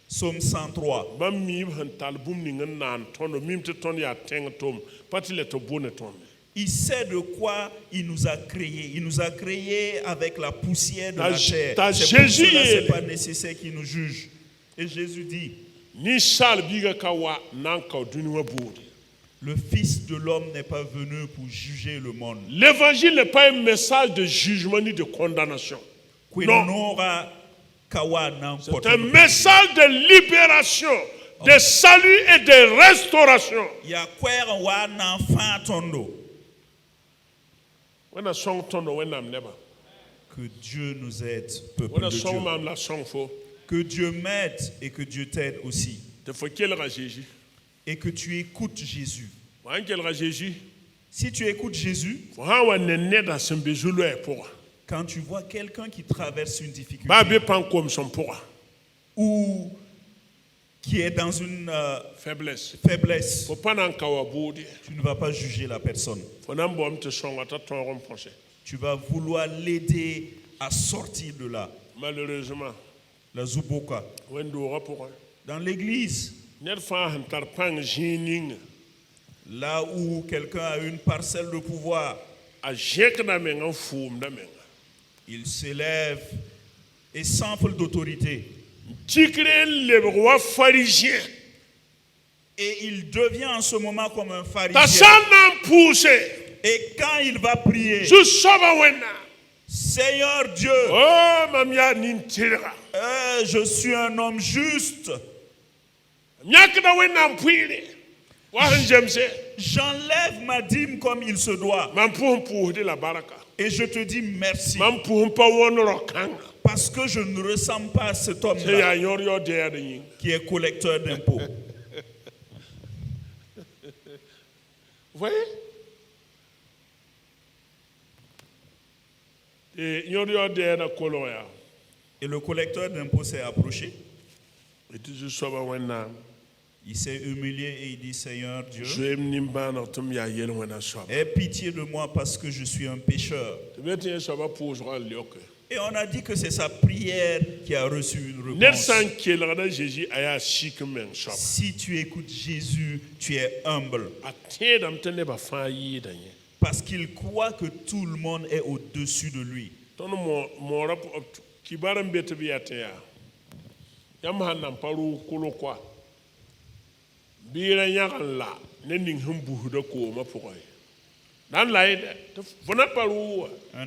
Psaume 103. Il sait de quoi il nous a créés. Il nous a créés avec la poussière de la terre. C'est pour cela que ce n'est pas nécessaire qu'il nous juge. Et Jésus dit, le Fils de l'homme n'est pas venu pour juger le monde. L'évangile n'est pas un message de jugement ni de condamnation. Non. C'est un message de libération, de salut et de restauration. Que Dieu nous aide, peuple de Dieu. Que Dieu m'aide et que Dieu t'aide aussi. Et que tu écoutes Jésus. Si tu écoutes Jésus, quand tu vois quelqu'un qui traverse une difficulté ou qui est dans une faiblesse, tu ne vas pas juger la personne. Tu vas vouloir l'aider à sortir de là. Malheureusement, la Zuboka, dans l'église, là où quelqu'un a une parcelle de pouvoir, il s'élève et s'enfle d'autorité. Et il devient en ce moment comme un pharisien. Et quand il va prier, Seigneur Dieu, je suis un homme juste. J'enlève ma dîme comme il se doit. Et je te dis merci. Parce que je ne ressemble pas à cet homme-là qui est collecteur d'impôts. Vous voyez? Et le collecteur d'impôts s'est approché. Il s'est humilié et il dit, Seigneur Dieu, aie pitié de moi parce que je suis un pécheur. Et on a dit que c'est sa prière qui a reçu une réponse. Si tu écoutes Jésus, tu es humble. Parce qu'il croit que tout le monde est au-dessus de lui. Un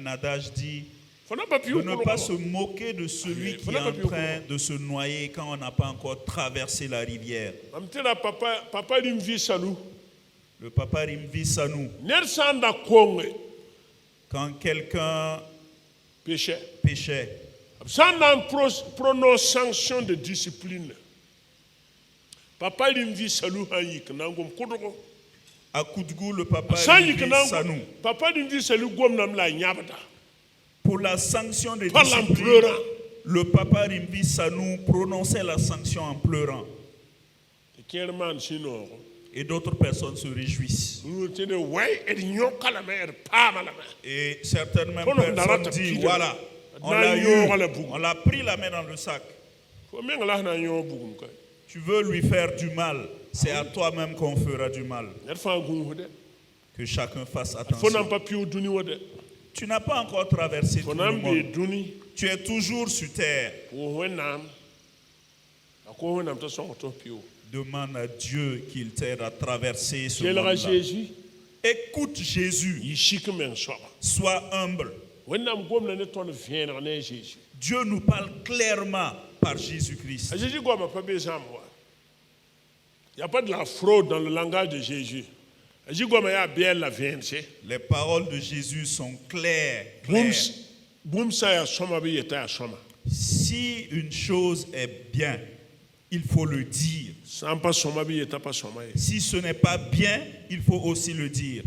adage dit de ne pas se moquer de celui qui est en train de se noyer quand on n'a pas encore traversé la rivière. Le papa Rimvi Sanou, quand quelqu'un péchait, sans prononce sanction de discipline, papa Rimvi Sanou à Koudgou, le papa Rimvi Sanou, pour la sanction de discipline, le papa Rimvi Sanou prononçait la sanction en pleurant. Et d'autres personnes se réjouissent. Et certaines mêmes personnes disent, voilà, on l'a eu, on l'a pris la main dans le sac. Tu veux lui faire du mal, c'est à toi-même qu'on fera du mal. Que chacun fasse attention. Tu n'as pas encore traversé tout le monde. Tu es toujours sur terre. Demande à Dieu qu'il t'aide à traverser ce monde-là. Écoute Jésus. Sois humble. Dieu nous parle clairement par Jésus-Christ. Il n'y a pas de la fraude dans le langage de Jésus. Les paroles de Jésus sont claires. Si une chose est bien, il faut le dire. Si ce n'est pas bien, il faut aussi le dire.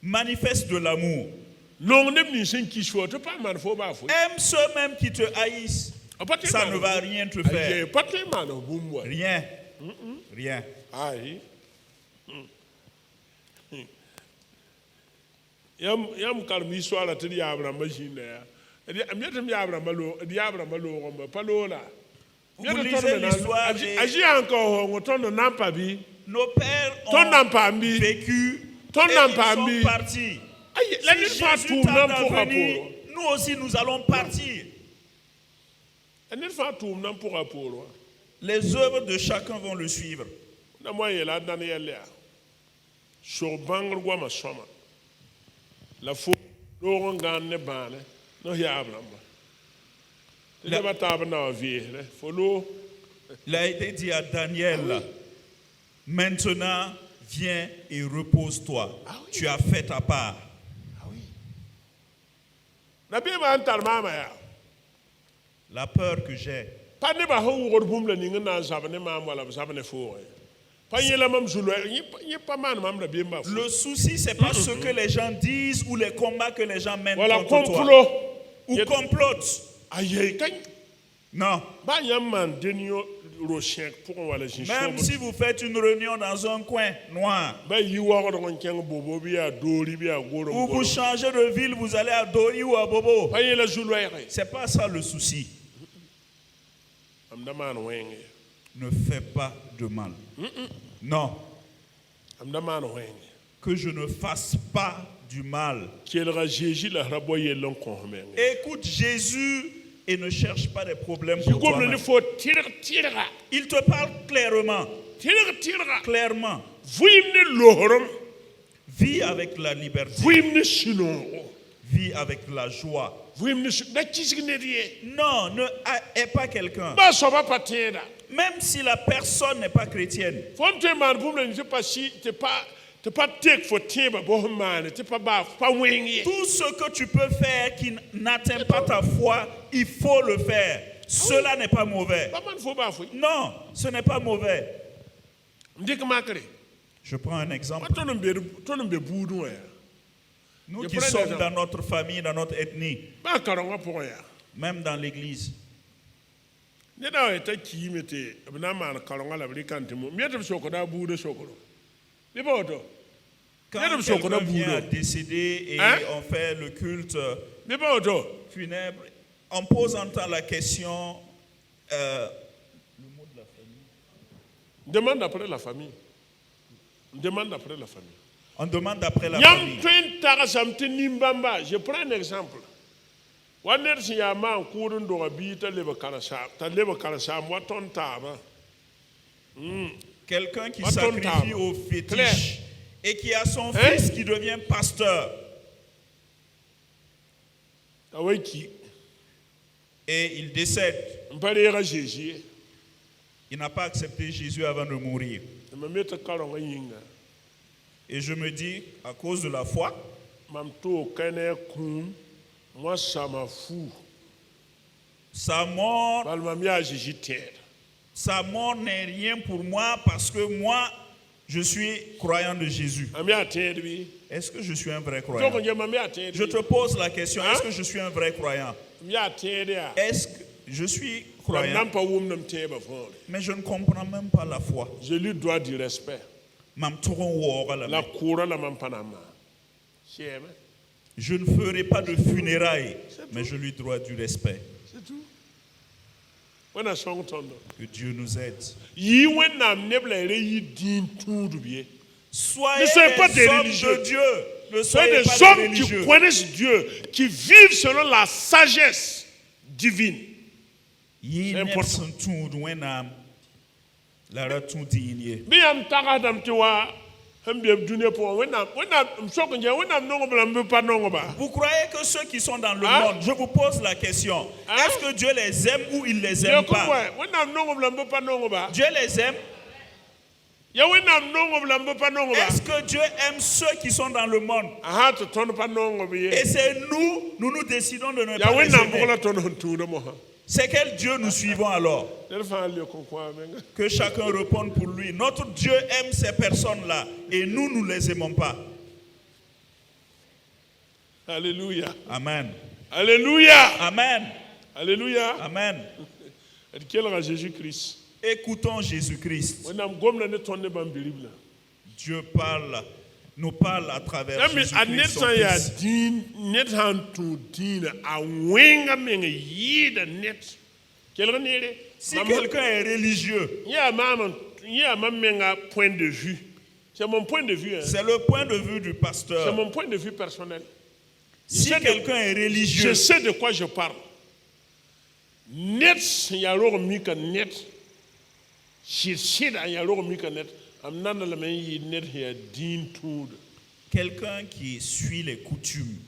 Manifeste de l'amour. Aime ceux-mêmes qui te haïssent. Ça ne va rien te faire. Rien. Rien. Vous lisez l'histoire nos pères ont vécu et ils sont partis. Si Jésus tarde à venir, nous aussi nous allons partir. Les œuvres de chacun vont le suivre. Il a été dit à Daniel, maintenant viens et repose-toi. Tu as fait ta part. La peur que j'ai. Le souci, c'est pas ce que les gens disent ou les combats que les gens mènent contre toi. Ou complotent. Non. Même si vous faites une réunion dans un coin noir, ou vous changez de ville, vous allez à Dori ou à Bobo. C'est pas ça le souci. Ne fais pas de mal. Non. Que je ne fasse pas du mal. Écoute Jésus et ne cherche pas des problèmes pour toi-même. Il te parle clairement. Clairement. Vis avec la liberté. Vis avec la joie. Non, ne hais pas quelqu'un. Même si la personne n'est pas chrétienne. Tout ce que tu peux faire qui n'atteint pas ta foi, il faut le faire. Cela n'est pas mauvais. Non, ce n'est pas mauvais. Je prends un exemple. Nous qui sommes dans notre famille, dans notre ethnie, même dans l'église. Quand quelqu'un vient à décéder et on fait le culte funèbre, on pose en temps la question, le mot de la famille. Demande après la famille. Demande après la famille. On demande après la famille. Je prends un exemple. Quelqu'un qui sacrifie au fétiche et qui a son fils qui devient pasteur. Et il décède. Il n'a pas accepté Jésus avant de mourir. Et je me dis, à cause de la foi, moi ça m'a fou. Sa mort n'est rien pour moi parce que moi, je suis croyant de Jésus. Est-ce que je suis un vrai croyant? Je te pose la question, est-ce que je suis un vrai croyant? Est-ce que je suis croyant? Mais je ne comprends même pas la foi. Je lui dois du respect. Je ne ferai pas de funérailles, mais je lui dois du respect. C'est tout. Que Dieu nous aide. Soyez pas des religieux. De Dieu. Ne soyez des hommes qui connaissent Dieu, qui vivent selon la sagesse divine. C'est important. Vous croyez que ceux qui sont dans le monde, je vous pose la question, est-ce que Dieu les aime ou il les aime pas? Dieu les aime. Est-ce que Dieu aime ceux qui sont dans le monde? Et c'est nous décidons de ne pas les aimer. C'est quel Dieu nous suivons alors? Que chacun réponde pour lui. Notre Dieu aime ces personnes-là et nous ne les aimons pas. Alléluia. Amen. Alléluia. Amen. Alléluia. Amen. Jésus-Christ. Écoutons Jésus-Christ. Dieu nous parle à travers Jésus-Christ, son Fils. Si quelqu'un est religieux, c'est mon point de vue. C'est le point de vue du pasteur. C'est mon point de vue personnel. Si quelqu'un est religieux, je sais de quoi je parle. net ya ro mi ka net shit ya ro mi ka net am nan la men yi net ya din tout. Quelqu'un qui suit les coutumes,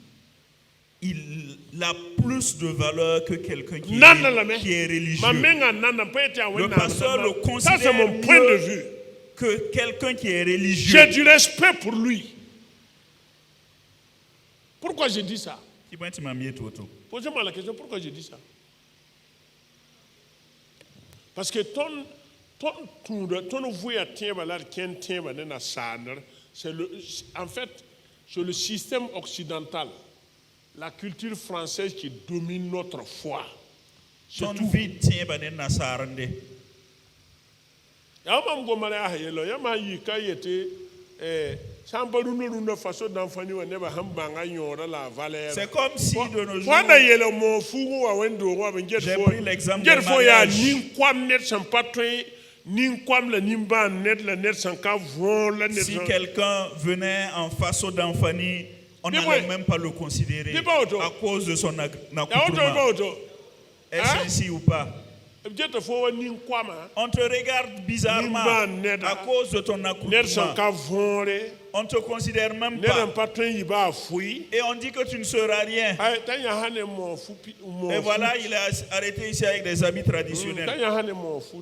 il a plus de valeur que quelqu'un qui est religieux. Le pasteur le considère mieux que quelqu'un qui est religieux. J'ai du respect pour lui. Pourquoi je dis ça? Posez-moi la question, pourquoi je dis ça? Parce que en fait, c'est le système occidental, la culture française qui domine notre foi. C'est tout. C'est comme si de nos jours, j'ai pris l'exemple de mariage. Si quelqu'un venait en façon d'enfanie, on n'allait même pas le considérer à cause de son accoutrement. Est-ce ainsi ou pas? On te regarde bizarrement à cause de ton accoutrement. On ne te considère même pas. Et on dit que tu ne seras rien. Et voilà, il est arrêté ici avec des habits traditionnels.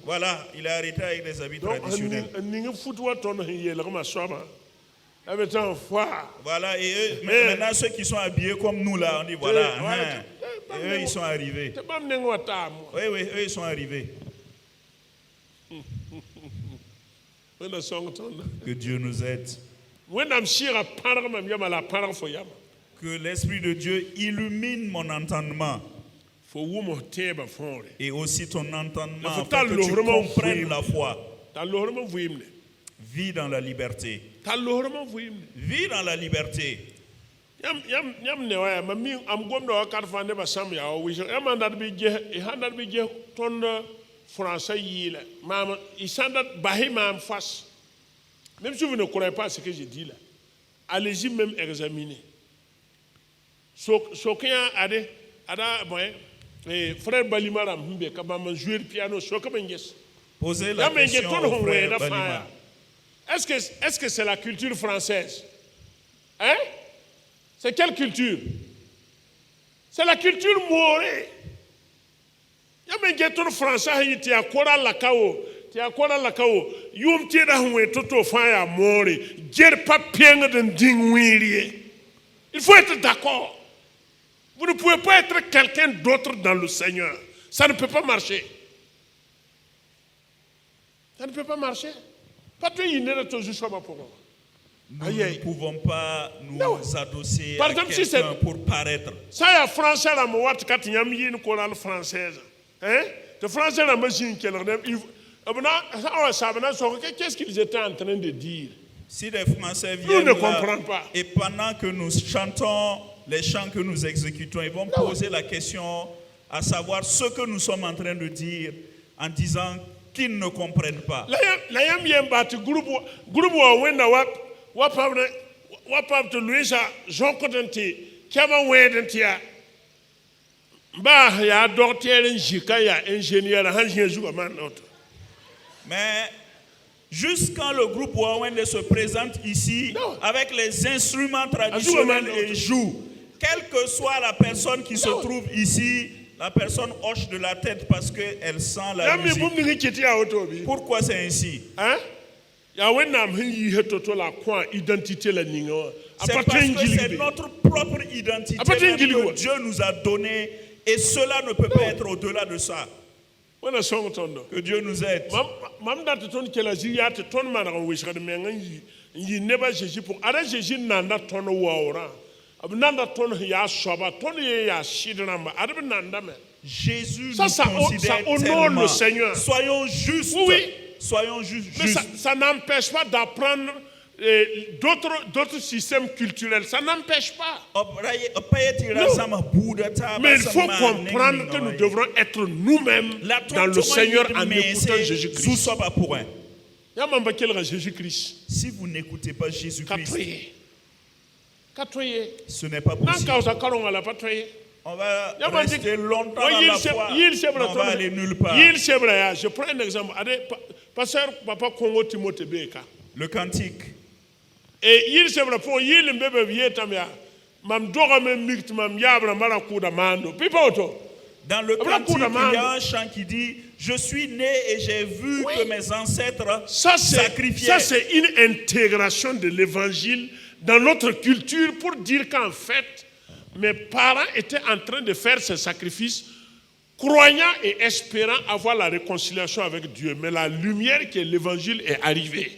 Voilà, il est arrêté avec des habits traditionnels. Voilà, et eux, maintenant ceux qui sont habillés comme nous là, on dit voilà, et eux ils sont arrivés. Oui, eux ils sont arrivés. Que Dieu nous aide. Que l'Esprit de Dieu illumine mon entendement. Et aussi ton entendement, afin que tu comprennes la foi. Vis dans la liberté. Vis dans la liberté. Même si vous ne croyez pas à ce que je dis là, allez-y même examiner. Frère Balimara, jouer le piano, posez la question au frère Balima. Est-ce que c'est la culture française? Hein? C'est quelle culture? C'est la culture morée. Il y a un ghetto français qui a quoi la cao. Il faut être d'accord. Vous ne pouvez pas être quelqu'un d'autre dans le Seigneur. Ça ne peut pas marcher. Ça ne peut pas marcher. Nous ne pouvons pas nous adosser à quelqu'un pour paraître. Ça y est, français là, moi, tu as une chorale française. Hein? Le français là, moi, j'ai qu'est-ce qu'ils étaient en train de dire? Si les Français viennent nous ne comprenons pas. Et pendant que nous chantons les chants que nous exécutons, ils vont poser la question à savoir ce que nous sommes en train de dire en disant qu'ils ne comprennent pas. Mais juste quand le groupe Wawende se présente ici avec les instruments traditionnels et joue, quelle que soit la personne qui se trouve ici, la personne hoche de la tête parce qu'elle sent la musique. Pourquoi c'est ainsi? C'est parce que c'est notre propre identité que Dieu nous a donnée et cela ne peut pas être au-delà de ça. Que Dieu nous aide. Jésus nous considère tellement. Soyons justes. Oui. Soyons justes. Mais ça n'empêche pas d'apprendre d'autres systèmes culturels. Ça n'empêche pas. Mais il faut comprendre que nous devrons être nous-mêmes dans le Seigneur en écoutant Jésus-Christ. Si vous n'écoutez pas Jésus-Christ, ce n'est pas possible. On va rester longtemps dans la foi, on va aller nulle part. Je prends un exemple. Pasteur Papa Congo Timothée Beka. Le cantique. Et il se pour il mbebe vietamia. Mam dora me mikt mam yabra marakuda mando. Pipoto. Dans le cantique, il y a un chant qui dit: je suis né et j'ai vu que mes ancêtres sacrifiaient. Ça, c'est une intégration de l'évangile dans notre culture pour dire qu'en fait, mes parents étaient en train de faire ce sacrifice, croyant et espérant avoir la réconciliation avec Dieu. Mais la lumière qui est l'évangile est arrivée.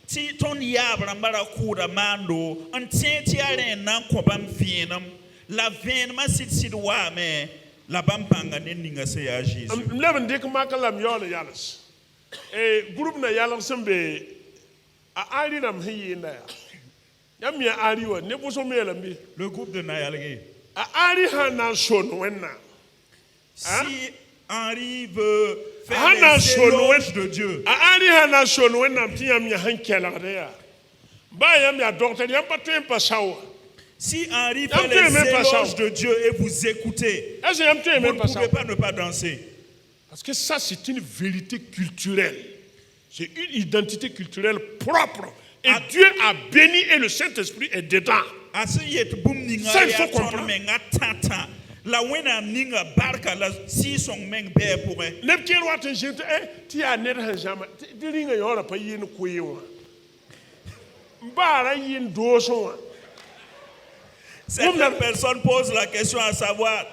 Si ton yabra marakuda mando, un tien tiare nan kobam vienam, la vienma sit wa me, la bampanga ninga se ya Jésus. M'lève dik makala myole yalas. Et groupe na yalas sembe a ali nam hiyi na ya. Yam ya ali wa ne boso me lambi. Le groupe de Nayalgé. A ali hanan son wenna. Si Henri veut faire les éloges de Dieu. Ali hanan son wenna tiyam ya hankela ya. Ba yam ya docteur yam pas tout pas sawa. Si Henri fait les éloges de Dieu et vous écoutez, vous ne pouvez pas ne pas danser. Parce que ça, c'est une vérité culturelle. C'est une identité culturelle propre. Et Dieu a béni et le Saint-Esprit est dedans. Ça, il faut comprendre. La wena ninga barka la si son meng be pour un. Ne kero attention ti a net hanjama ti ringa yora pa yin kuyiwa. Mbara yin doso. Certaines personnes posent la question à savoir,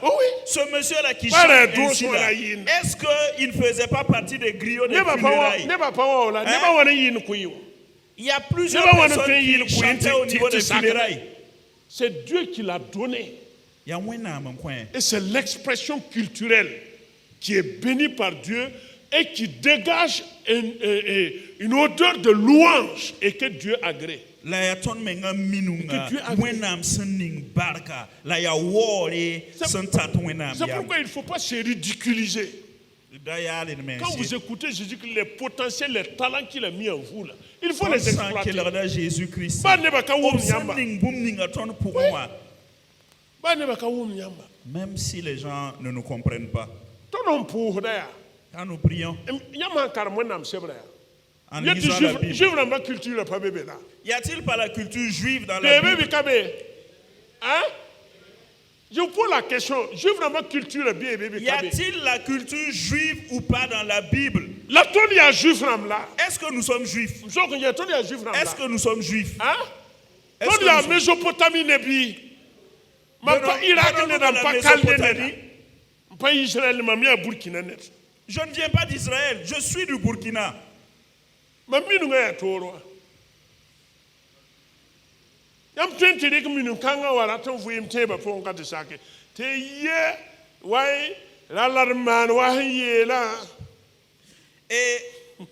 ce monsieur-là qui chante ainsi là, est-ce qu'il ne faisait pas partie des griots des funérailles? Il y a plusieurs personnes qui chantaient au niveau des funérailles. C'est Dieu qui l'a donné. Et c'est l'expression culturelle qui est bénie par Dieu et qui dégage une odeur de louange et que Dieu agrée. C'est pourquoi il ne faut pas se ridiculiser. Quand vous écoutez Jésus, les potentiels, les talents qu'il a mis en vous, là, il faut les exploiter. Même si les gens ne nous comprennent pas. Quand nous prions, en lisant la Bible, y a-t-il pas la culture juive dans la Bible? Hein? Je vous pose la question. Y a-t-il la culture juive ou pas dans la Bible? Est-ce que nous sommes juifs? Est-ce que nous sommes juifs? Est-ce que la Mésopotamie n'est je ne viens pas d'Israël, je suis du Burkina. Et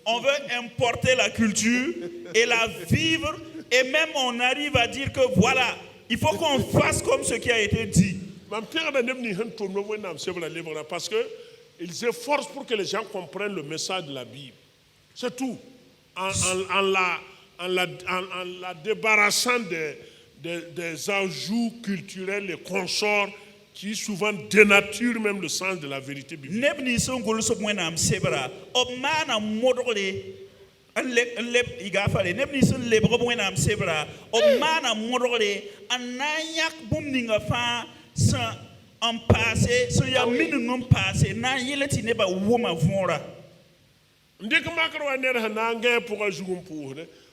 on veut importer la culture et la vivre, et même on arrive à dire que voilà, il faut qu'on fasse comme ce qui a été dit. Parce qu'ils s'efforcent pour que les gens comprennent le message de la Bible. C'est tout. En la débarrassant des ajouts culturels et consorts qui souvent dénaturent même le sens de la vérité biblique.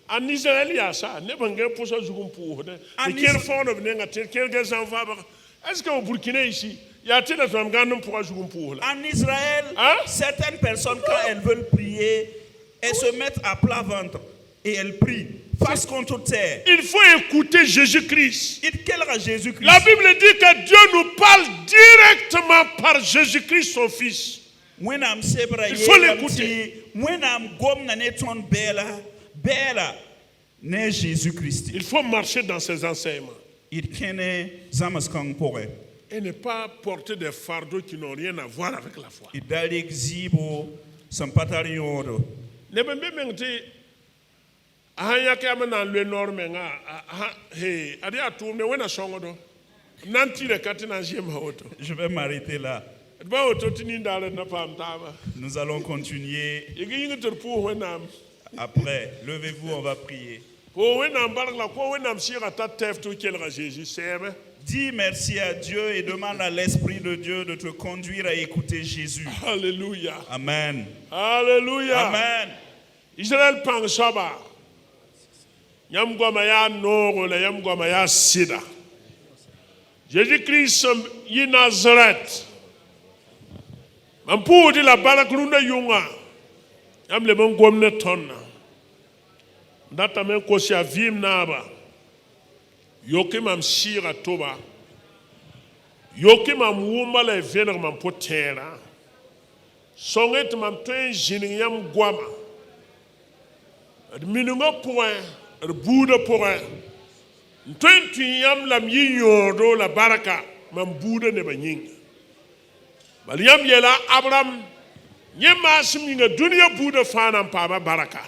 En Israël, il y a ça. Est-ce qu'au Burkina ici, y a-t-il des hommes pour jouer pour là? En Israël, certaines personnes, quand elles veulent prier, elles se mettent à plat ventre et elles prient face contre terre. Il faut écouter Jésus-Christ. Jésus-Christ. La Bible dit que Dieu nous parle directement par Jésus-Christ, son Fils. Il faut l'écouter. Il faut marcher dans ses enseignements. Et ne pas porter des fardeaux qui n'ont rien à voir avec la foi. Je vais m'arrêter là. Nous allons continuer. Après, levez-vous, on va prier. Dis merci à Dieu et demande à l'Esprit de Dieu de te conduire à écouter Jésus. Alléluia. Amen. Alléluia. Amen. Israël pang shaba. Yam goma ya noro la yam goma ya sida. Jésus-Christ yi Nazareth. Mampu di la balakrunda yunga. Yam le bon gomne tonna. Ndata men kosi avim naba. Yoki mam shira toba. Yoki mam wumba le vener mam potera. Songet mam tuen jining yam gwama. Minunga point, bouda point. Tuen yam lam yi yordo la baraka mam bouda ne banying. Bal yam yela Abraham nyema siminga dunia bouda fanam pa baraka.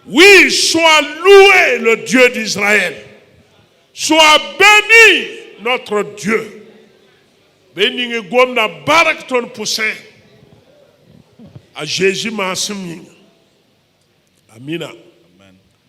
Oui, sois loué le Dieu d'Israël. Sois béni notre Dieu. Béni ngom na barak ton poussin. A Jésus ma siminga. Amina.